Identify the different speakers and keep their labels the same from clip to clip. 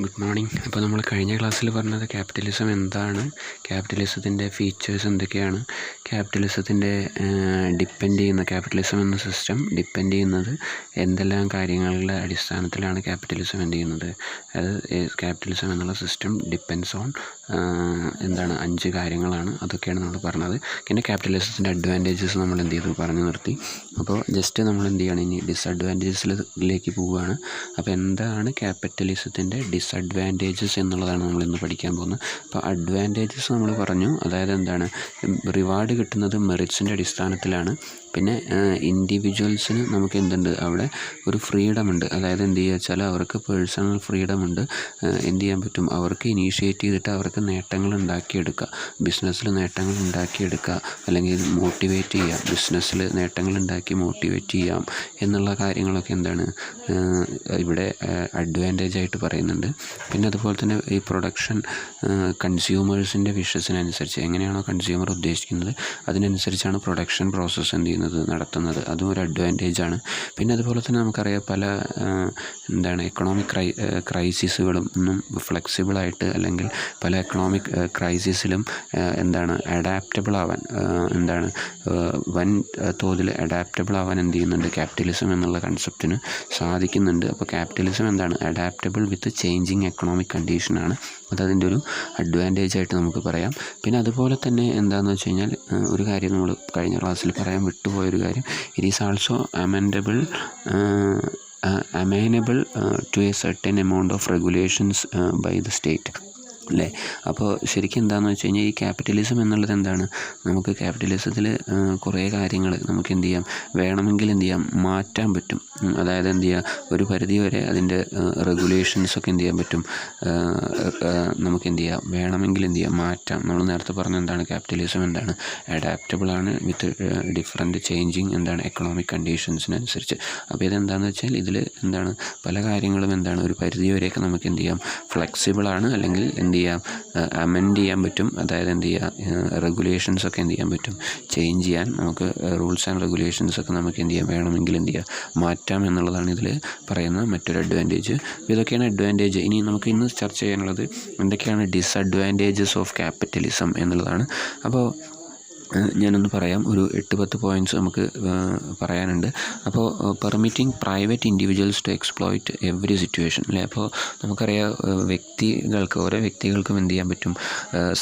Speaker 1: Good morning. അപ്പോൾ നമ്മൾ കഴിഞ്ഞ ക്ലാസ്സിൽ പറഞ്ഞത് ക്യാപിറ്റലിസം എന്താണ്, ക്യാപിറ്റലിസത്തിൻ്റെ ഫീച്ചേഴ്സ് എന്തൊക്കെയാണ്, ക്യാപിറ്റലിസത്തിൻ്റെ ക്യാപിറ്റലിസം എന്ന സിസ്റ്റം ഡിപ്പെൻഡ് ചെയ്യുന്നത് എന്തെല്ലാം കാര്യങ്ങളുടെ അടിസ്ഥാനത്തിലാണ് ക്യാപിറ്റലിസം എന്ത് ചെയ്യുന്നത്. അതായത് ക്യാപിറ്റലിസം എന്നുള്ള സിസ്റ്റം ഡിപ്പെൻഡ്സ് ഓൺ 5 കാര്യങ്ങളാണ്. അതൊക്കെയാണ് നമ്മൾ പറഞ്ഞത്. പിന്നെ ക്യാപിറ്റലിസത്തിൻ്റെ അഡ്വാൻറ്റേജസ് നമ്മൾ എന്ത് ചെയ്തു പറഞ്ഞു നിർത്തി. അപ്പോൾ ജസ്റ്റ് നമ്മൾ എന്ത് ചെയ്യണം, ഇനി ഡിസഡ്വാൻറ്റേജസിലേക്ക് പോവുകയാണ്. അപ്പോൾ എന്താണ് ക്യാപിറ്റലിസത്തിൻ്റെ ഡിസഡ്വാൻറ്റേജസ് എന്നുള്ളതാണ് നമ്മളിന്ന് പഠിക്കാൻ പോകുന്നത്. അപ്പോൾ അഡ്വാൻറ്റേജസ് നമ്മൾ പറഞ്ഞു, അതായത് എന്താണ്, റിവാർഡ് കിട്ടുന്നത് മെറിറ്റ്സിൻ്റെ അടിസ്ഥാനത്തിലാണ്. പിന്നെ ഇൻഡിവിജ്വൽസിന് നമുക്ക് എന്തുണ്ട്, അവിടെ ഒരു ഫ്രീഡം ഉണ്ട്. അതായത് എന്ത് ചെയ്യുക വെച്ചാൽ അവർക്ക് പേഴ്സണൽ ഫ്രീഡം ഉണ്ട്. എന്ത് ചെയ്യാൻ പറ്റും, അവർക്ക് ഇനീഷ്യേറ്റ് ചെയ്തിട്ട് അവർക്ക് നേട്ടങ്ങൾ ഉണ്ടാക്കിയെടുക്കുക, ബിസിനസ്സിൽ നേട്ടങ്ങൾ ഉണ്ടാക്കിയെടുക്കുക, അല്ലെങ്കിൽ മോട്ടിവേറ്റ് ചെയ്യുക, ബിസിനസ്സിൽ നേട്ടങ്ങൾ ഉണ്ടാക്കി മോട്ടിവേറ്റ് ചെയ്യാം എന്നുള്ള കാര്യങ്ങളൊക്കെ എന്താണ് ഇവിടെ അഡ്വാൻറ്റേജ് ആയിട്ട് പറയുന്നുണ്ട്. പിന്നെ അതുപോലെ തന്നെ ഈ പ്രൊഡക്ഷൻ കൺസ്യൂമേഴ്സിൻ്റെ വിഷസിനനുസരിച്ച് എങ്ങനെയാണോ കൺസ്യൂമർ ഉദ്ദേശിക്കുന്നത് അതിനനുസരിച്ചാണ് പ്രൊഡക്ഷൻ പ്രോസസ്സ് എന്ത് ചെയ്യുന്നത്, നടത്തുന്നത്. അതും ഒരു അഡ്വാൻറ്റേജാണ്. പിന്നെ അതുപോലെ തന്നെ നമുക്കറിയാം പല എക്കണോമിക് ക്രൈസിസുകളും ഒന്നും ഫ്ലെക്സിബിളായിട്ട്, അല്ലെങ്കിൽ പല എക്കണോമിക് ക്രൈസിസിലും അഡാപ്റ്റബിൾ ആവാൻ വൻ തോതിൽ അഡാപ്റ്റബിൾ ആവാൻ എന്ത് ചെയ്യുന്നുണ്ട്, ക്യാപിറ്റലിസം എന്നുള്ള കൺസെപ്റ്റിന് സാധിക്കുന്നുണ്ട്. അപ്പോൾ ക്യാപിറ്റലിസം അഡാപ്റ്റബിൾ വിത്ത് ചേഞ്ചിങ് എക്കണോമിക് കണ്ടീഷനാണ്. അതതിൻ്റെ ഒരു അഡ്വാൻറ്റേജ് ആയിട്ട് നമുക്ക് പറയാം. പിന്നെ അതുപോലെ തന്നെ എന്താണെന്ന് വെച്ച് കഴിഞ്ഞാൽ ഒരു കാര്യം നമ്മൾ കഴിഞ്ഞ ക്ലാസ്സിൽ പറയാൻ വിട്ടുപോയൊരു കാര്യം, it is also amendable to a certain amount of regulations by the state, അല്ലേ. അപ്പോൾ ശരിക്കും എന്താണെന്ന് വെച്ച് കഴിഞ്ഞാൽ ഈ ക്യാപിറ്റലിസം എന്നുള്ളത് നമുക്ക് ക്യാപിറ്റലിസത്തിൽ കുറേ കാര്യങ്ങൾ നമുക്ക് എന്ത് ചെയ്യാം, വേണമെങ്കിൽ എന്ത് ചെയ്യാം, മാറ്റാൻ പറ്റും. അതായത് എന്ത് ചെയ്യുക, ഒരു പരിധി വരെ അതിൻ്റെ റെഗുലേഷൻസൊക്കെ എന്ത് ചെയ്യാൻ പറ്റും, നമുക്ക് എന്ത് ചെയ്യാം, വേണമെങ്കിൽ എന്ത് ചെയ്യാം, മാറ്റാം. നമ്മൾ നേരത്തെ പറഞ്ഞ ക്യാപിറ്റലിസം അഡാപ്റ്റബിളാണ് വിത്ത് ഡിഫറെൻറ്റ് ചേഞ്ചിങ് എക്കണോമിക് കണ്ടീഷൻസിനനുസരിച്ച്. അപ്പോൾ ഇതെന്താണെന്ന് വെച്ചാൽ ഇതിൽ പല കാര്യങ്ങളും ഒരു പരിധി വരെയൊക്കെ നമുക്ക് എന്ത് ചെയ്യാം, ഫ്ലെക്സിബിളാണ്, അല്ലെങ്കിൽ അമെൻഡ് ചെയ്യാൻ പറ്റും. അതായത് റെഗുലേഷൻസൊക്കെ എന്ത് ചെയ്യാൻ പറ്റും, ചേഞ്ച് ചെയ്യാൻ നമുക്ക്, റൂൾസ് ആൻഡ് റെഗുലേഷൻസൊക്കെ നമുക്ക് എന്ത് ചെയ്യാം, വേണമെങ്കിൽ മാറ്റാം എന്നുള്ളതാണ് ഇതിൽ പറയുന്ന മറ്റൊരു അഡ്വാൻറ്റേജ്. ഇതൊക്കെയാണ് അഡ്വാൻറ്റേജ്. ഇനി നമുക്ക് ഇന്ന് ചർച്ച ചെയ്യാനുള്ളത് എന്തൊക്കെയാണ് ഡിസഡ്വാൻറ്റേജസ് ഓഫ് ക്യാപിറ്റലിസം എന്നുള്ളതാണ്. അപ്പോൾ ഞാനൊന്ന് പറയാം, ഒരു 8-10 പോയിൻറ്റ്സ് നമുക്ക് പറയാനുണ്ട്. അപ്പോൾ permitting private individuals to exploit every situation, അല്ലേ. അപ്പോൾ നമുക്കറിയാം ഓരോ വ്യക്തികൾക്കും എന്ത് ചെയ്യാൻ പറ്റും,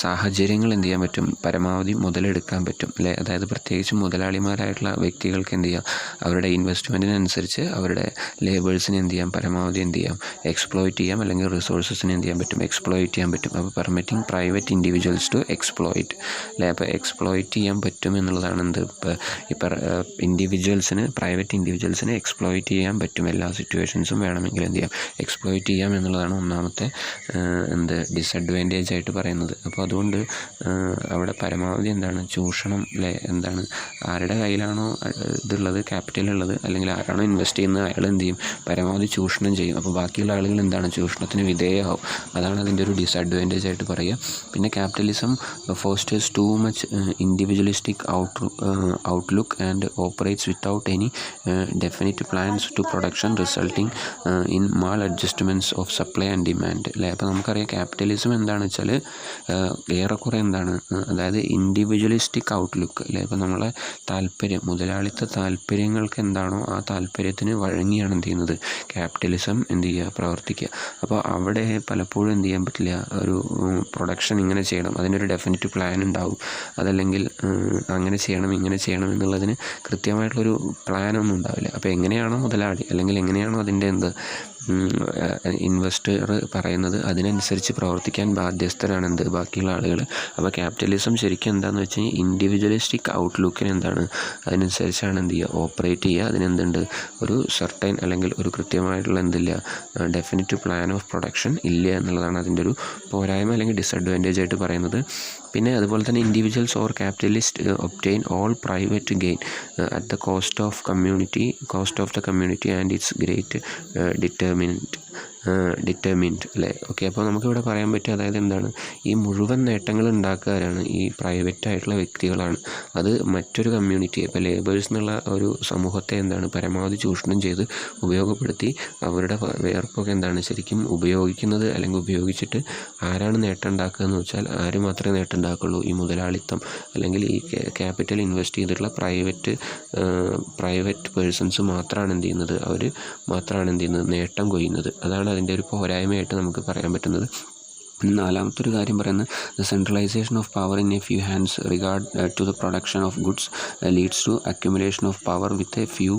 Speaker 1: സാഹചര്യങ്ങൾ എന്ത് ചെയ്യാൻ പറ്റും, പരമാവധി മുതലെടുക്കാൻ പറ്റും, അല്ലേ. അതായത് പ്രത്യേകിച്ച് മുതലാളിമാരായിട്ടുള്ള വ്യക്തികൾക്ക് എന്ത് ചെയ്യാം, അവരുടെ ഇൻവെസ്റ്റ്മെൻറ്റിനനുസരിച്ച് അവരുടെ ലേബേഴ്സിനെ എന്ത് ചെയ്യാം, പരമാവധി എന്ത് ചെയ്യാം, എക്സ്പ്ലോയിറ്റ് ചെയ്യാം, അല്ലെങ്കിൽ റിസോഴ്സസിനെ എന്ത് ചെയ്യാൻ പറ്റും, എക്സ്പ്ലോയിറ്റ് ചെയ്യാൻ പറ്റും. അപ്പോൾ permitting private individuals to exploit, അല്ലേ. അപ്പോൾ എക്സ്പ്ലോയിറ്റ് ചെയ്യാൻ പറ്റും എന്നുള്ളതാണ് ഇപ്പോൾ പ്രൈവറ്റ് ഇൻഡിവിജ്വൽസിനെ എക്സ്പ്ലോയിറ്റ് ചെയ്യാൻ പറ്റും. എല്ലാ സിറ്റുവേഷൻസും വേണമെങ്കിൽ എന്ത് ചെയ്യാം, എക്സ്പ്ലോയിറ്റ് ചെയ്യാം എന്നുള്ളതാണ് ഒന്നാമത്തെ ഡിസഡ്വാൻറ്റേജ് ആയിട്ട് പറയുന്നത്. അപ്പോൾ അതുകൊണ്ട് അവിടെ പരമാവധി ചൂഷണം, അല്ലേ. ആരുടെ കയ്യിലാണോ ഇതുള്ളത്, ക്യാപിറ്റൽ ഉള്ളത്, അല്ലെങ്കിൽ ആരാണോ ഇൻവെസ്റ്റ് ചെയ്യുന്നത് അയാൾ എന്ത് ചെയ്യും, പരമാവധി ചൂഷണം ചെയ്യും. അപ്പോൾ ബാക്കിയുള്ള ആളുകൾ ചൂഷണത്തിന് വിധേയമാവും. അതാണ് അതിൻ്റെ ഒരു ഡിസഡ്വാൻറ്റേജ് ആയിട്ട് പറയുക. പിന്നെ capitalism fosters too much individualistic outlook and operates without any definite plans to production, resulting in maladjustments of supply and demand, അല്ലേ. അപ്പോൾ നമുക്കറിയാം ക്യാപിറ്റലിസം എന്താണെന്ന് വെച്ചാൽ ഏറെക്കുറെ അതായത് ഇൻഡിവിജ്വലിസ്റ്റിക് ഔട്ട്ലുക്ക്, അല്ലേ. അപ്പോൾ നമ്മളെ താല്പര്യം, മുതലാളിത്ത താല്പര്യങ്ങൾക്ക് എന്താണോ ആ താല്പര്യത്തിന് വഴങ്ങിയാണ് എന്ത് ചെയ്യുന്നത്, ക്യാപിറ്റലിസം എന്ത് ചെയ്യുക, പ്രവർത്തിക്കുക. അപ്പോൾ അവിടെ പലപ്പോഴും എന്ത് ചെയ്യാൻ പറ്റില്ല, ഒരു പ്രൊഡക്ഷൻ ഇങ്ങനെ ചെയ്യണം, അതിനൊരു ഡെഫിനിറ്റ് പ്ലാൻ ഉണ്ടാവും. അതല്ലെങ്കിൽ അങ്ങനെ ചെയ്യണം ഇങ്ങനെ ചെയ്യണം എന്നുള്ളതിന് കൃത്യമായിട്ടുള്ളൊരു പ്ലാനൊന്നും ഉണ്ടാവില്ല. അപ്പോൾ എങ്ങനെയാണോ മുതലാളി, അല്ലെങ്കിൽ എങ്ങനെയാണോ അതിൻ്റെ ഇൻവെസ്റ്റർ പറയുന്നത് അതിനനുസരിച്ച് പ്രവർത്തിക്കാൻ ബാധ്യസ്ഥരാണ് ബാക്കിയുള്ള ആളുകൾ. അപ്പോൾ ക്യാപിറ്റലിസം ശരിക്കും എന്താണെന്ന് വെച്ച് കഴിഞ്ഞാൽ ഇൻഡിവിജ്വലിസ്റ്റിക് ഔട്ട്ലുക്കിന് അതിനനുസരിച്ചാണ് എന്ത് ചെയ്യുക, ഓപ്പറേറ്റ് ചെയ്യുക. അതിനെന്തുണ്ട്, ഒരു സർട്ടൈൻ അല്ലെങ്കിൽ ഒരു കൃത്യമായിട്ടുള്ള ഡെഫിനിറ്റ് പ്ലാൻ ഓഫ് പ്രൊഡക്ഷൻ ഇല്ല എന്നുള്ളതാണ് അതിൻ്റെ ഒരു പോരായ്മ അല്ലെങ്കിൽ ഡിസഡ്വാൻറ്റേജ് ആയിട്ട് പറയുന്നത്. പിന്നെ അതുപോലെ തന്നെ individuals or capitalist obtain all private gain at the cost of the community and it's great determinant, determined അല്ലേ. ഓക്കെ, അപ്പോൾ നമുക്കിവിടെ പറയാൻ പറ്റുക അതായത് എന്താണ്, ഈ മുഴുവൻ നേട്ടങ്ങൾ ഉണ്ടാക്കാനാണ് ഈ പ്രൈവറ്റ് ആയിട്ടുള്ള വ്യക്തികളാണ്. അത് മറ്റൊരു കമ്മ്യൂണിറ്റി, ഇപ്പോൾ ലേബേഴ്സ് എന്നുള്ള ഒരു സമൂഹത്തെ എന്താണ് പരമാവധി ചൂഷണം ചെയ്ത് ഉപയോഗപ്പെടുത്തി അവരുടെ വേർപ്പൊക്കെ എന്താണ് ശരിക്കും ഉപയോഗിക്കുന്നത്, അല്ലെങ്കിൽ ഉപയോഗിച്ചിട്ട് ആരാണ് നേട്ടം ഉണ്ടാക്കുക എന്ന് വെച്ചാൽ ആര് മാത്രമേ നേട്ടം ഉണ്ടാക്കുള്ളൂ, ഈ മുതലാളിത്തം അല്ലെങ്കിൽ ഈ ക്യാപിറ്റൽ ഇൻവെസ്റ്റ് ചെയ്തിട്ടുള്ള പ്രൈവറ്റ് പേഴ്സൺസ് മാത്രമാണ് എന്ത് ചെയ്യുന്നത്, അവർ മാത്രമാണ് എന്ത് ചെയ്യുന്നത്, നേട്ടം കൊയ്യുന്നത്. അതാണ് അതിൻ്റെ ഒരു പോരായ്മയായിട്ട് നമുക്ക് പറയാൻ പറ്റുന്നത്. നാലാമത്തെ ഒരു കാര്യം പറയുന്നത് the centralisation of power in a few hands regard to the production of goods leads to accumulation of power with a few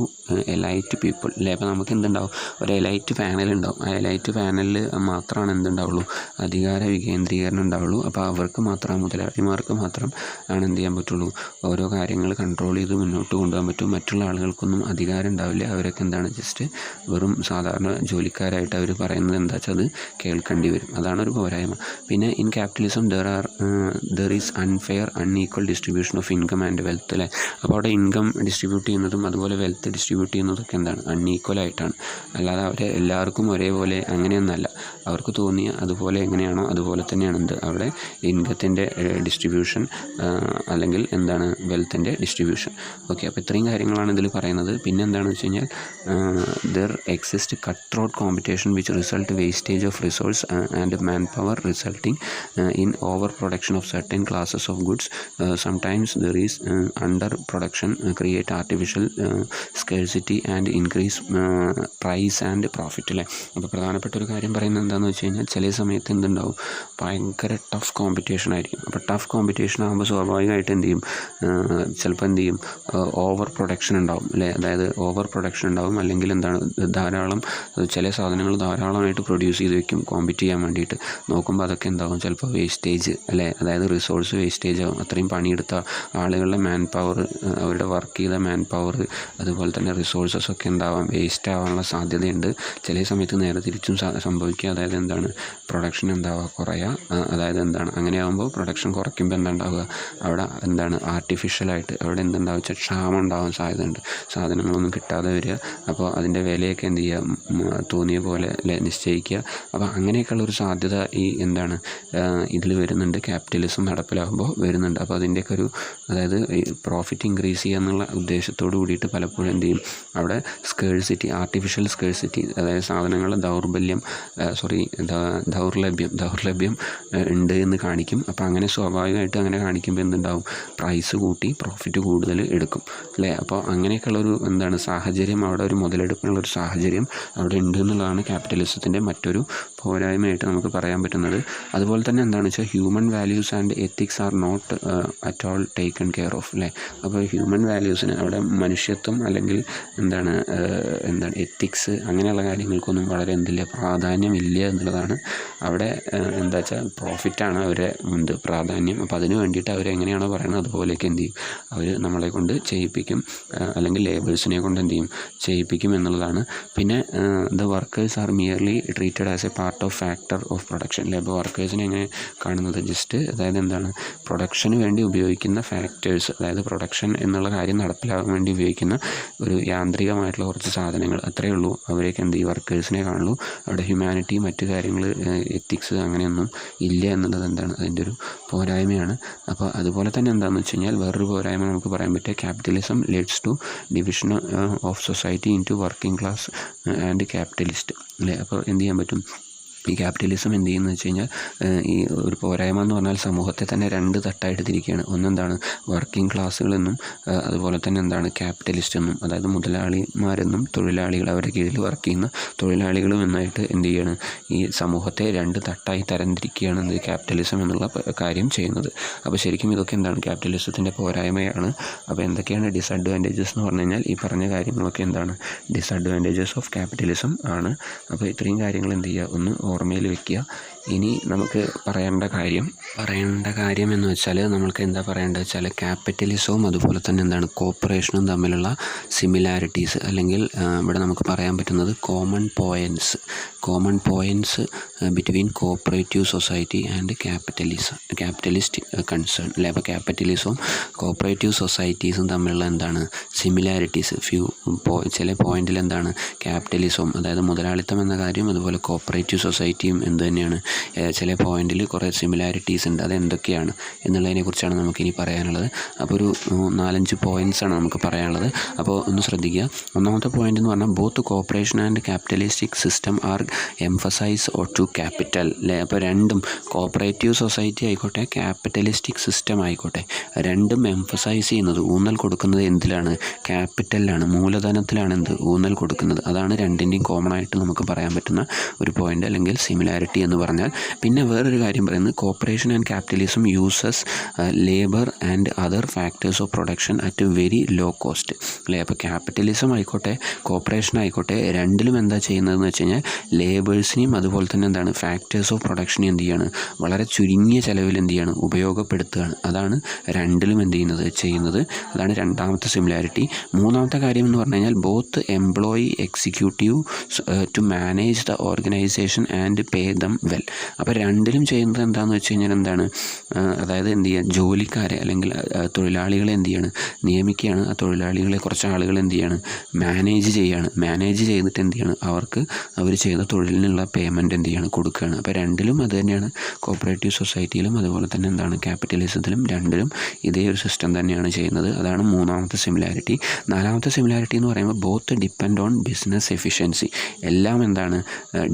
Speaker 1: elite people അല്ലേ. അപ്പോൾ നമുക്ക് എന്തുണ്ടാവും, ഒരു എലൈറ്റ് പാനൽ ഉണ്ടാവും. ആ എലൈറ്റ് പാനലിൽ മാത്രമാണ് എന്തുണ്ടാവുള്ളൂ, അധികാര വികേന്ദ്രീകരണം ഉണ്ടാവുള്ളൂ. അപ്പോൾ അവർക്ക് മാത്രം, മുതലാളിമാർക്ക് മാത്രം ആണ് എന്ത് ചെയ്യാൻ പറ്റുള്ളൂ, ഓരോ കാര്യങ്ങൾ കൺട്രോൾ ചെയ്ത് മുന്നോട്ട് കൊണ്ടുപോകാൻ പറ്റും. മറ്റുള്ള ആളുകൾക്കൊന്നും അധികാരം ഉണ്ടാവില്ല. അവരൊക്കെ എന്താണ് ജസ്റ്റ് വെറും സാധാരണ ജോലിക്കാരായിട്ട് അവർ പറയുന്നത് എന്താ വെച്ചാൽ അത് കേൾക്കേണ്ടി വരും. അതാണ് ഒരു പോരായ്മ. പിന്നെ in capitalism there is unfair unequal distribution of income and wealth അല്ലേ. അപ്പോൾ അവിടെ ഇൻകം ഡിസ്ട്രിബ്യൂട്ട് ചെയ്യുന്നതും അതുപോലെ വെൽത്ത് ഡിസ്ട്രിബ്യൂട്ട് ചെയ്യുന്നതൊക്കെ എന്താണ്, അൺഈക്വൽ ആയിട്ടാണ്. അല്ലാതെ അവരെ എല്ലാവർക്കും ഒരേപോലെ അങ്ങനെയൊന്നല്ല. അവർക്ക് തോന്നിയ അതുപോലെ എങ്ങനെയാണോ അതുപോലെ തന്നെയാണ് എന്ത് അവിടെ ഇൻകത്തിൻ്റെ ഡിസ്ട്രിബ്യൂഷൻ അല്ലെങ്കിൽ എന്താണ് വെൽത്തിൻ്റെ ഡിസ്ട്രിബ്യൂഷൻ. ഓക്കെ, അപ്പോൾ ഇത്രയും കാര്യങ്ങളാണ് ഇതിൽ പറയുന്നത്. പിന്നെ എന്താണെന്ന് വെച്ച് കഴിഞ്ഞാൽ there exist cut throat competition which result wastage of resource and man power resulting in overproduction of certain classes of goods. Sometimes there is underproduction, create artificial scarcity and increase price and profit അല്ലേ. അപ്പോൾ പ്രധാനപ്പെട്ട ഒരു കാര്യം പറയുന്നത് എന്താണെന്ന് വെച്ച് കഴിഞ്ഞാൽ ചില സമയത്ത് എന്തുണ്ടാവും, ഭയങ്കര ടഫ് കോമ്പറ്റീഷൻ ആയിരിക്കും. അപ്പോൾ ടഫ് കോമ്പറ്റീഷൻ ആകുമ്പോൾ സ്വാഭാവികമായിട്ട് എന്ത് ചെയ്യും, ചിലപ്പോൾ എന്ത് ചെയ്യും, ഓവർ പ്രൊഡക്ഷൻ ഉണ്ടാവും അല്ലേ. അതായത് ഓവർ പ്രൊഡക്ഷൻ ഉണ്ടാവും, അല്ലെങ്കിൽ എന്താണ് ധാരാളം ചില സാധനങ്ങൾ ധാരാളമായിട്ട് പ്രൊഡ്യൂസ് ചെയ്ത് വെക്കും കോമ്പറ്റ് ചെയ്യാൻ വേണ്ടിയിട്ട്. നോക്കുമ്പോൾ അതൊക്കെ എന്താകും, ചിലപ്പോൾ വേസ്റ്റേജ് അല്ലേ, അതായത് റിസോഴ്സ് വേസ്റ്റേജ് ആകും. അത്രയും പണിയെടുത്ത ആളുകളുടെ മാൻ പവർ, അവരുടെ വർക്ക് ചെയ്ത മാൻ പവർ, അതുപോലെ തന്നെ റിസോഴ്സസ് ഒക്കെ എന്താവാം, വേസ്റ്റ് ആവാനുള്ള സാധ്യതയുണ്ട്. ചില സമയത്ത് നേരെ തിരിച്ചും സംഭവിക്കുക. അതായത് എന്താണ്, പ്രൊഡക്ഷൻ എന്താവുക, കുറയുക. അതായത് എന്താണ്, അങ്ങനെ ആകുമ്പോൾ പ്രൊഡക്ഷൻ കുറയ്ക്കുമ്പോൾ എന്താ ഉണ്ടാവുക, അവിടെ എന്താണ് ആർട്ടിഫിഷ്യലായിട്ട് അവിടെ എന്തുണ്ടാവുക വെച്ചാൽ ക്ഷാമം ഉണ്ടാവാൻ സാധ്യതയുണ്ട്. സാധനങ്ങളൊന്നും കിട്ടാതെ വരിക. അപ്പോൾ അതിൻ്റെ വിലയൊക്കെ എന്ത് ചെയ്യുക, തോന്നിയ പോലെ അല്ലേ നിശ്ചയിക്കുക. അപ്പോൾ അങ്ങനെയൊക്കെയുള്ളൊരു സാധ്യത ഈ എന്താണ് ഇതിൽ വരുന്നുണ്ട്, ക്യാപിറ്റലിസം നടപ്പിലാകുമ്പോൾ വരുന്നുണ്ട്. അപ്പോൾ അതിൻ്റെയൊക്കെ ഒരു അതായത് പ്രോഫിറ്റ് ഇൻക്രീസ് ചെയ്യുക എന്നുള്ള ഉദ്ദേശത്തോട് കൂടിയിട്ട് പലപ്പോഴും എന്ത് ചെയ്യും, അവിടെ സ്കേഴ്സിറ്റി, ആർട്ടിഫിഷ്യൽ സ്കേഴ്സിറ്റി, അതായത് സാധനങ്ങളുടെ ദൗർലഭ്യം ഉണ്ട് എന്ന് കാണിക്കും. അപ്പോൾ അങ്ങനെ സ്വാഭാവികമായിട്ട് അങ്ങനെ കാണിക്കുമ്പോൾ എന്തുണ്ടാവും, പ്രൈസ് കൂട്ടി പ്രോഫിറ്റ് കൂടുതൽ എടുക്കും അല്ലേ. അപ്പോൾ അങ്ങനെയൊക്കെയുള്ളൊരു എന്താണ് സാഹചര്യം, അവിടെ ഒരു മുതലെടുപ്പിനുള്ളൊരു സാഹചര്യം അവിടെ ഉണ്ട് എന്നുള്ളതാണ് ക്യാപിറ്റലിസത്തിൻ്റെ മറ്റൊരു പോരായ്മയായിട്ട് നമുക്ക് പറയാൻ പറ്റുന്നത്. അതുപോലെ തന്നെ എന്താണെന്ന് വെച്ചാൽ human values and ethics are not at all taken care of അല്ലേ. അപ്പോൾ ഹ്യൂമൻ വാല്യൂസിന് അവിടെ മനുഷ്യത്വം അല്ലെങ്കിൽ എന്താണ് എത്തിക്സ് അങ്ങനെയുള്ള കാര്യങ്ങൾക്കൊന്നും വളരെ പ്രാധാന്യമില്ല എന്നുള്ളതാണ്. അവിടെ എന്താ വെച്ചാൽ പ്രോഫിറ്റാണ് അവരെ പ്രാധാന്യം. അപ്പോൾ അതിന് വേണ്ടിയിട്ട് അവരെങ്ങനെയാണോ പറയുന്നത് അതുപോലെയൊക്കെ എന്ത് ചെയ്യും, അവർ നമ്മളെ കൊണ്ട് ചെയ്യിപ്പിക്കും, അല്ലെങ്കിൽ ലേബേഴ്സിനെ കൊണ്ട് എന്ത് ചെയ്യും, ചെയ്യിപ്പിക്കും എന്നുള്ളതാണ്. പിന്നെ the workers are merely treated as a part of factor of production. Labour വർക്കേഴ്സിനെ എങ്ങനെ കാണുന്നത്, ജസ്റ്റ് അതായത് എന്താണ് പ്രൊഡക്ഷന് വേണ്ടി ഉപയോഗിക്കുന്ന ഫാക്ടേഴ്സ്, അതായത് പ്രൊഡക്ഷൻ എന്നുള്ള കാര്യം നടപ്പിലാകാൻ വേണ്ടി ഉപയോഗിക്കുന്ന ഒരു യാന്ത്രികമായിട്ടുള്ള കുറച്ച് സാധനങ്ങൾ, അത്രയേ ഉള്ളൂ. അവരേക്ക് എന്ത് ചെയ്യും, വർക്കേഴ്സിനെ കാണുള്ളൂ. അവിടെ ഹ്യൂമാനിറ്റി, മറ്റു കാര്യങ്ങൾ, എത്തിക്സ് അങ്ങനെയൊന്നും ഇല്ല എന്നുള്ളത് എന്താണ് അതിൻ്റെ ഒരു പോരായ്മയാണ്. അപ്പോൾ അതുപോലെ തന്നെ എന്താണെന്ന് വെച്ച് കഴിഞ്ഞാൽ വേറൊരു പോരായ്മ നമുക്ക് പറയാൻ പറ്റുക, capitalism leads to division of society into working class and capitalist അല്ലേ. അപ്പോൾ എന്ത് ചെയ്യാൻ പറ്റും, ഈ ക്യാപിറ്റലിസം എന്ത് ചെയ്യുന്നത് വെച്ച് കഴിഞ്ഞാൽ ഈ ഒരു പോരായ്മ എന്ന് പറഞ്ഞാൽ സമൂഹത്തെ തന്നെ രണ്ട് തട്ടായിട്ട് തിരിക്കുകയാണ്. ഒന്നെന്താണ് വർക്കിംഗ് ക്ലാസ്സുകളെന്നും അതുപോലെ തന്നെ എന്താണ് ക്യാപിറ്റലിസ്റ്റ് എന്നും, അതായത് മുതലാളിമാരെന്നും തൊഴിലാളികൾ, അവരുടെ കീഴിൽ വർക്ക് ചെയ്യുന്ന തൊഴിലാളികളും എന്നായിട്ട് എന്ത് ചെയ്യാണ്, ഈ സമൂഹത്തെ രണ്ട് തട്ടായി തരംതിരിക്കുകയാണ് എന്ത് ക്യാപിറ്റലിസം എന്നുള്ള കാര്യം ചെയ്യുന്നത്. അപ്പോൾ ശരിക്കും ഇതൊക്കെ എന്താണ് ക്യാപിറ്റലിസത്തിൻ്റെ പോരായ്മയാണ്. അപ്പോൾ എന്തൊക്കെയാണ് ഡിസഡ്വാൻറ്റേജസ് എന്ന് പറഞ്ഞു കഴിഞ്ഞാൽ ഈ പറഞ്ഞ കാര്യങ്ങളൊക്കെ എന്താണ് ഡിസഡ്വാൻറ്റേജസ് ഓഫ് ക്യാപിറ്റലിസം ആണ്. അപ്പോൾ ഇത്രയും കാര്യങ്ങൾ എന്ത് ചെയ്യുക, ഒന്ന് ഓർമ്മയിൽ വെക്കുക. ഇനി നമുക്ക് പറയേണ്ട കാര്യം എന്ന് വെച്ചാൽ നമ്മൾക്ക് എന്താ പറയേണ്ടത് വെച്ചാൽ ക്യാപിറ്റലിസവും അതുപോലെ തന്നെ എന്താണ് കോർപ്പറേഷനും തമ്മിലുള്ള സിമിലാരിറ്റീസ്, അല്ലെങ്കിൽ ഇവിടെ നമുക്ക് പറയാൻ പറ്റുന്നത് common points between cooperative society and capitalist concern അല്ലേ. അപ്പോൾ ക്യാപിറ്റലിസവും കോപ്പറേറ്റീവ് സൊസൈറ്റീസും തമ്മിലുള്ള എന്താണ് സിമിലാരിറ്റീസ് ചില പോയിന്റിൽ എന്താണ് ക്യാപിറ്റലിസവും അതായത് മുതലാളിത്തം എന്ന കാര്യം അതുപോലെ കോപ്പറേറ്റീവ് സൊസൈറ്റിയും എന്ത് തന്നെയാണ് ചില പോയിന്റിൽ കുറേ സിമിലാരിറ്റീസ് ഉണ്ട്. അതെന്തൊക്കെയാണ് എന്നുള്ളതിനെക്കുറിച്ചാണ് നമുക്കിനി പറയാനുള്ളത്. അപ്പോൾ ഒരു 4-5 പോയിൻറ്റ്സാണ് നമുക്ക് പറയാനുള്ളത്. അപ്പോൾ ഒന്ന് ശ്രദ്ധിക്കുക. ഒന്നാമത്തെ പോയിന്റ് എന്ന് പറഞ്ഞാൽ both cooperation and capitalistic system are emphasise to capital അല്ലേ. അപ്പോൾ രണ്ടും കോപ്പറേറ്റീവ് സൊസൈറ്റി ആയിക്കോട്ടെ ക്യാപിറ്റലിസ്റ്റിക് സിസ്റ്റം ആയിക്കോട്ടെ രണ്ടും എംഫസൈസ് ചെയ്യുന്നത് ഊന്നൽ കൊടുക്കുന്നത് എന്തിലാണ്? ക്യാപിറ്റലിലാണ്, മൂലധനത്തിലാണ് ഊന്നൽ കൊടുക്കുന്നത്. അതാണ് രണ്ടിൻ്റെയും കോമൺ ആയിട്ട് നമുക്ക് പറയാൻ പറ്റുന്ന ഒരു പോയിന്റ് അല്ലെങ്കിൽ സിമിലാരിറ്റി എന്ന് പറഞ്ഞാൽ. പിന്നെ വേറൊരു കാര്യം പറയുന്നത് cooperation and capitalism uses labour and other factors of production at very low cost അല്ലേ. അപ്പോൾ ക്യാപിറ്റലിസം ആയിക്കോട്ടെ കോപ്പറേഷൻ ആയിക്കോട്ടെ രണ്ടിലും എന്താ ചെയ്യുന്നതെന്ന് വെച്ച് കഴിഞ്ഞാൽ ലേബേഴ്സിനെയും അതുപോലെ തന്നെ എന്താണ് ഫാക്ടേഴ്സ് ഓഫ് പ്രൊഡക്ഷനെ എന്ത് ചെയ്യാണ് വളരെ ചുരുങ്ങിയ ചിലവിൽ എന്ത് ചെയ്യാണ് ഉപയോഗപ്പെടുത്തുകയാണ്. അതാണ് രണ്ടിലും എന്ത് ചെയ്യുന്നത്. അതാണ് രണ്ടാമത്തെ സിമിലാരിറ്റി. മൂന്നാമത്തെ കാര്യം എന്ന് പറഞ്ഞു കഴിഞ്ഞാൽ both employee executive to manage the organisation and pay them well. അപ്പോൾ രണ്ടിലും ചെയ്യുന്നത് എന്താണെന്ന് വെച്ച് കഴിഞ്ഞാൽ എന്താണ് അതായത് എന്ത് ചെയ്യുക ജോലിക്കാരെ അല്ലെങ്കിൽ തൊഴിലാളികളെ എന്ത് ചെയ്യാണ് നിയമിക്കുകയാണ്. ആ തൊഴിലാളികളെ കുറച്ച് ആളുകൾ എന്ത് ചെയ്യാണ് മാനേജ് ചെയ്തിട്ട് എന്ത് ചെയ്യാണ് അവർ ചെയ്ത തൊഴിലിനുള്ള പേയ്മെൻറ്റ് എന്ത് ചെയ്യാണ് കൊടുക്കുകയാണ്. അപ്പോൾ രണ്ടിലും അത് തന്നെയാണ്. കോപ്പറേറ്റീവ് സൊസൈറ്റിയിലും അതുപോലെ തന്നെ എന്താണ് ക്യാപിറ്റലിസത്തിലും രണ്ടിലും ഇതേ ഒരു സിസ്റ്റം തന്നെയാണ് ചെയ്യുന്നത്. അതാണ് മൂന്നാമത്തെ സിമിലാരിറ്റി. നാലാമത്തെ സിമിലാരിറ്റി എന്ന് പറയുമ്പോൾ both depend own business efficiency. എല്ലാം എന്താണ്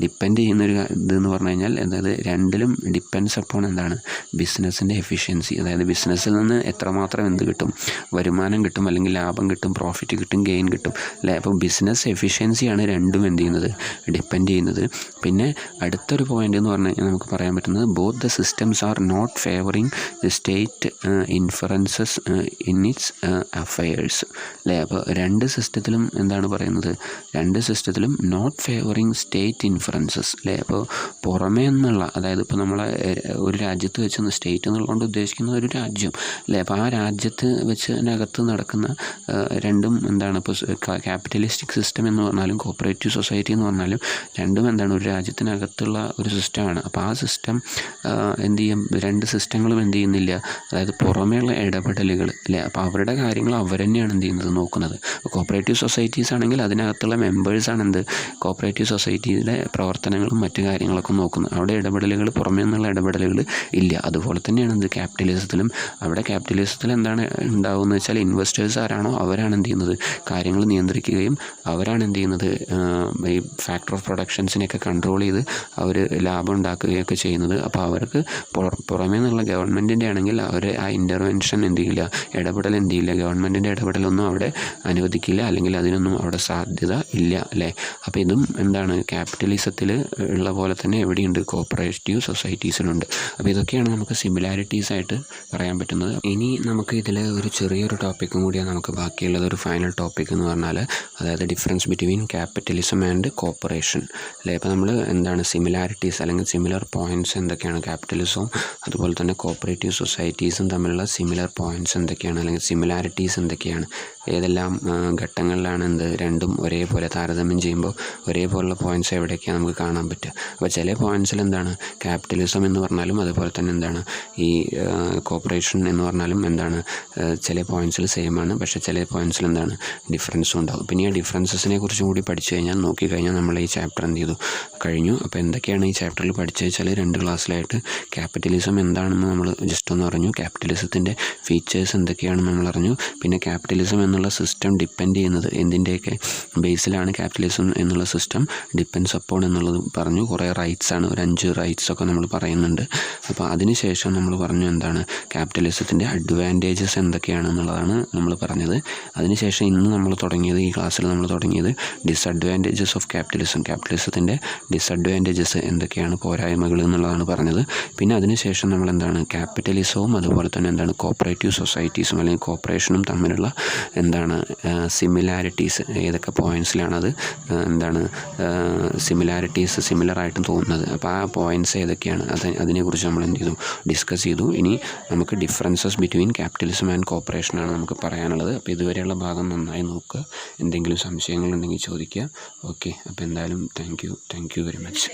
Speaker 1: ഡിപ്പെൻഡ് ചെയ്യുന്നൊരു ഇതെന്ന് പറഞ്ഞു കഴിഞ്ഞാൽ അതായത് രണ്ടിലും ഡിപ്പെൻഡ്സ് അപ്പോൺ എന്താണ് ബിസിനസ്സിൻ്റെ എഫിഷ്യൻസി. അതായത് ബിസിനസ്സിൽ നിന്ന് എത്രമാത്രം കിട്ടും വരുമാനം കിട്ടും അല്ലെങ്കിൽ ലാഭം കിട്ടും പ്രോഫിറ്റ് കിട്ടും ഗെയിൻ കിട്ടും അല്ലേ. അപ്പോൾ ബിസിനസ് എഫിഷ്യൻസിയാണ് രണ്ടും എന്ത് ചെയ്യുന്നത് ഡിപ്പെൻഡ് ചെയ്യുന്നത്. പിന്നെ അടുത്തൊരു പോയിന്റ് എന്ന് പറഞ്ഞു കഴിഞ്ഞാൽ നമുക്ക് പറയാൻ പറ്റുന്നത് both the systems are not favouring the state inferences in its affairs അല്ലേ. അപ്പോൾ രണ്ട് സിസ്റ്റത്തിലും എന്താണ് പറയുന്നത് രണ്ട് സിസ്റ്റത്തിലും നോട്ട് ഫേവറിങ് സ്റ്റേറ്റ് ഇൻഫറൻസസ് അല്ലേ. അപ്പോൾ പുറമേ നിന്നുള്ള അതായത് ഇപ്പോൾ നമ്മളെ ഒരു രാജ്യത്ത് വെച്ച് സ്റ്റേറ്റ് എന്നുള്ളതുകൊണ്ട് ഉദ്ദേശിക്കുന്നത് ഒരു രാജ്യം അല്ലേ. അപ്പോൾ ആ രാജ്യത്ത് വെച്ചതിനകത്ത് നടക്കുന്ന രണ്ടും എന്താണ് ഇപ്പോൾ ക്യാപിറ്റലിസ്റ്റിക് സിസ്റ്റം എന്ന് പറഞ്ഞാലും കോപ്പറേറ്റീവ് സൊസൈറ്റി എന്ന് പറഞ്ഞാലും രണ്ടും എന്താണ് ഒരു രാജ്യത്തിനകത്തുള്ള ഒരു സിസ്റ്റമാണ്. അപ്പോൾ ആ സിസ്റ്റം എന്ത് ചെയ്യും രണ്ട് സിസ്റ്റങ്ങളും എന്ത് ചെയ്യുന്നില്ല അതായത് പുറമേയുള്ള ഇടപെടലുകൾ അല്ലേ. അപ്പോൾ അവരുടെ കാര്യങ്ങൾ അവർ തന്നെയാണ് എന്ത് ചെയ്യുന്നത് നോക്കുന്നത്. കോപ്പറേറ്റീവ് സൊസൈറ്റീസ് ആണെങ്കിൽ അതിനകത്തുള്ള മെമ്പേഴ്സാണ് കോപ്പറേറ്റീവ് സൊസൈറ്റിയുടെ പ്രവർത്തനങ്ങളും മറ്റു കാര്യങ്ങളൊക്കെ നോക്കുന്നത്. അവിടെ ഇടപെടലുകൾ പുറമേ നിന്നുള്ള ഇടപെടലുകൾ ഇല്ല. അതുപോലെ തന്നെയാണ് ക്യാപിറ്റലിസത്തിലും. അവിടെ ക്യാപിറ്റലിസത്തിൽ എന്താണ് ഉണ്ടാവുമെന്ന് വെച്ചാൽ ഇൻവെസ്റ്റേഴ്സ് ആരാണോ അവരാണ് എന്ത് ചെയ്യുന്നത് കാര്യങ്ങൾ നിയന്ത്രിക്കുകയും അവരാണ് എന്ത് ചെയ്യുന്നത് ഈ ഫാക്ടർ ഓഫ് പ്രൊഡക്ഷൻസിനെയൊക്കെ കൺട്രോൾ ചെയ്ത് അവർ ലാഭം ഉണ്ടാക്കുകയൊക്കെ ചെയ്യുന്നത്. അപ്പോൾ അവർക്ക് പുറമേ നിന്നുള്ള ഗവൺമെൻറ്റിൻ്റെ ആണെങ്കിൽ അവർ ആ ഇൻ്റർവെൻഷൻ എന്ത് ചെയ്യില്ല ഇടപെടൽ എന്ത് ചെയ്യില്ല ഗവൺമെൻറ്റിൻ്റെ ഇടപെടലൊന്നും അവിടെ അനുവദിക്കില്ല അല്ലെങ്കിൽ അതിനൊന്നും അവിടെ സാധ്യത ഇല്ല അല്ലേ. അപ്പോൾ ഇതും എന്താണ് ക്യാപിറ്റലിസത്തിൽ ഉള്ള പോലെ തന്നെ എവിടെയുണ്ട് കോപ്പറേറ്റീവ് സൊസൈറ്റീസിലുണ്ട്. അപ്പോൾ ഇതൊക്കെയാണ് നമുക്ക് സിമിലാരിറ്റീസ് ആയിട്ട് പറയാൻ പറ്റുന്നത്. ഇനി നമുക്ക് ഇതിൽ ഒരു ചെറിയൊരു ടോപ്പിക്കും കൂടിയാണ് നമുക്ക് ബാക്കിയുള്ളത്. ഒരു ഫൈനൽ ടോപ്പിക് എന്ന് പറഞ്ഞാൽ അതായത് difference between capitalism and cooperation അല്ലേ. അപ്പോൾ നമ്മൾ എന്താണ് സിമിലാരിറ്റീസ് അല്ലെങ്കിൽ സിമിലർ പോയിൻറ്റ്സ് എന്തൊക്കെയാണ് ക്യാപിറ്റലിസവും അതുപോലെ തന്നെ കോപ്പറേറ്റീവ് സൊസൈറ്റീസും തമ്മിലുള്ള സിമിലർ പോയിൻറ്റ്സ് എന്തൊക്കെയാണ് അല്ലെങ്കിൽ സിമിലാരിറ്റീസ് എന്തൊക്കെയാണ് ഏതെല്ലാം ഘട്ടങ്ങളിലാണ് രണ്ടും ഒരേപോലെ താരതമ്യം ചെയ്യുമ്പോൾ ഒരേപോലുള്ള പോയിൻറ്റ്സ് എവിടെയൊക്കെയാണ് നമുക്ക് കാണാൻ പറ്റുക. അപ്പോൾ ചില പോയിൻറ്റ്സിൽ എന്താണ് ക്യാപിറ്റലിസം എന്ന് പറഞ്ഞാലും അതുപോലെ തന്നെ എന്താണ് ഈ കോപ്പറേഷൻ എന്ന് പറഞ്ഞാലും എന്താണ് ചില പോയിൻറ്റ്സിൽ സെയിം ആണ് പക്ഷേ ചില പോയിൻറ്റ്സിൽ എന്താണ് ഡിഫറൻസും ഉണ്ടാകും. പിന്നെ ഈ ഡിഫറൻസസിനെ കുറിച്ചും കൂടി പഠിച്ചു കഴിഞ്ഞാൽ നോക്കിക്കഴിഞ്ഞാൽ നമ്മൾ ഈ ചാപ്റ്റർ എന്ത് ചെയ്തു കഴിഞ്ഞു. അപ്പോൾ എന്തൊക്കെയാണ് ഈ ചാപ്റ്ററിൽ പഠിച്ചു വെച്ചാൽ 2 ക്ലാസ്സിലായിട്ട് ക്യാപിറ്റലിസം എന്താണെന്ന് നമ്മൾ ജസ്റ്റ് ഒന്ന് അറിഞ്ഞു, ക്യാപിറ്റലിസത്തിൻ്റെ ഫീച്ചേഴ്സ് എന്തൊക്കെയാണെന്ന് നമ്മൾ അറിഞ്ഞു. പിന്നെ ക്യാപിറ്റലിസം എന്നുള്ള സിസ്റ്റം ഡിപ്പെൻഡ് ചെയ്യുന്നത് എന്തിൻ്റെയൊക്കെ ബേസിലാണ് ക്യാപിറ്റലിസം എന്നുള്ള സിസ്റ്റം ഡിപ്പെൻഡ്സ് അപ്പോൺ എന്നുള്ളത് പറഞ്ഞു. കുറേ റൈറ്റ്സ് ആണ്, ഒരു 5 റൈറ്റ്സ് ഒക്കെ നമ്മൾ പറയുന്നുണ്ട്. അപ്പോൾ അതിനുശേഷം നമ്മൾ പറഞ്ഞു എന്താണ് ക്യാപിറ്റലിസത്തിൻ്റെ അഡ്വാൻറ്റേജസ് എന്തൊക്കെയാണെന്നുള്ളതാണ് നമ്മൾ പറഞ്ഞത്. അതിനുശേഷം ഇന്ന് നമ്മൾ തുടങ്ങിയത് ഈ ക്ലാസ്സിൽ നമ്മൾ തുടങ്ങിയത് ഡിസഡ്വാൻറ്റേജസ് ഓഫ് ക്യാപിറ്റലിസത്തിൻ്റെ ഡിസഡ്വാൻറ്റേജസ് എന്തൊക്കെയാണ് പോരായ്മകൾ എന്നുള്ളതാണ് പറഞ്ഞത്. പിന്നെ അതിനുശേഷം നമ്മൾ എന്താണ് ക്യാപിറ്റലിസവും അതുപോലെ തന്നെ എന്താണ് കോപ്പറേറ്റീവ് സൊസൈറ്റീസും അല്ലെങ്കിൽ കോപ്പറേഷനും തമ്മിലുള്ള എന്താണ് സിമിലാരിറ്റീസ് ഏതൊക്കെ പോയിൻറ്റ്സിലാണത് എന്താണ് സിമിലാരിറ്റീസ് സിമിലറായിട്ടും തോന്നുന്നത്. അപ്പോൾ ആ പോയിൻറ്റ്സ് ഏതൊക്കെയാണ് അതിനെക്കുറിച്ച് നമ്മൾ എന്ത് ചെയ്തു ഡിസ്കസ് ചെയ്തു. ഇനി നമുക്ക് ഡിഫറൻസസ് ബിറ്റ്വീൻ ക്യാപിറ്റലിസം ആൻഡ് കോപ്പറേഷനാണ് നമുക്ക് പറയാനുള്ളത്. അപ്പോൾ ഇതുവരെയുള്ള ഭാഗം നന്നായി നോക്കുക. എന്തെങ്കിലും സംശയങ്ങളുണ്ടെങ്കിൽ ചോദിക്കുക. ഓക്കെ, അപ്പോൾ എന്തായാലും താങ്ക് യു വെരി മച്ച്.